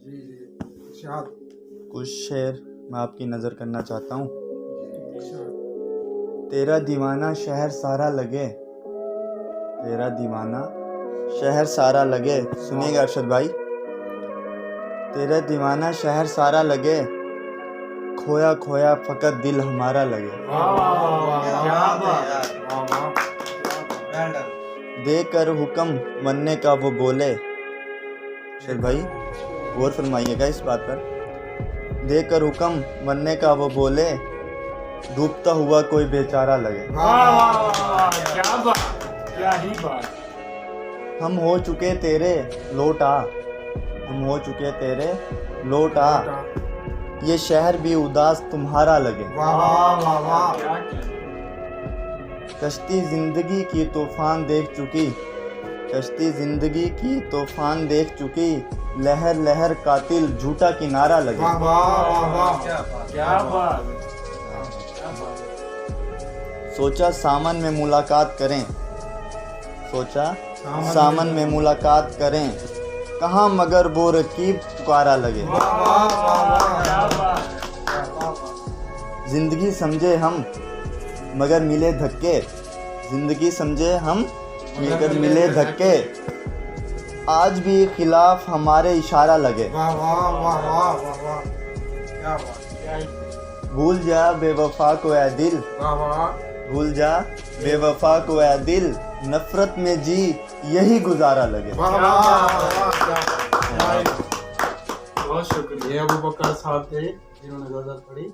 जी जी इरशाद। कुछ शेर मैं आपकी नज़र करना चाहता हूँ। इरशाद। तेरा दीवाना शहर सारा लगे, तेरा दीवाना शहर सारा लगे। सुनिएगा अरशद भाई। तेरा दीवाना शहर सारा लगे, खोया खोया फकत दिल हमारा लगे। देकर हुक्म बनने का वो बोले। अरशद भाई गौर फरमाइएगा इस बात पर। देकर हुक्म बनने का वो बोले, डूबता हुआ कोई बेचारा लगे। क्या बात, क्या ही बात। हम हो चुके तेरे लौट आ, हम हो चुके तेरे लौट आ, ये शहर भी उदास तुम्हारा लगे। वाह वाह वाह वाह। कश्ती जिंदगी की तूफान देख चुकी, कश्ती जिंदगी की तूफान देख चुकी, लहर लहर कातिल झूठा किनारा लगे। वाह वाह वाह। क्या बात। सोचा सामन में मुलाकात करें, सोचा सामन में मुलाकात करें, कहाँ मगर वो रकीब पुकारा लगे। जिंदगी समझे हम मगर मिले धक्के, जिंदगी समझे हम मगर मिले धक्के, आज भी खिलाफ हमारे इशारा लगे। वाह वाह वाह वाह वाह। क्या बात। भूल जा बेवफा को ऐ दिल, वाह वाह। भूल जा बेवफा को ऐ दिल, नफरत में जी यही गुजारा लगे। वाह वाह। बहुत शुक्रिया अबू बकर साहब थे जिन्होंने ज़रूरत पड़ी।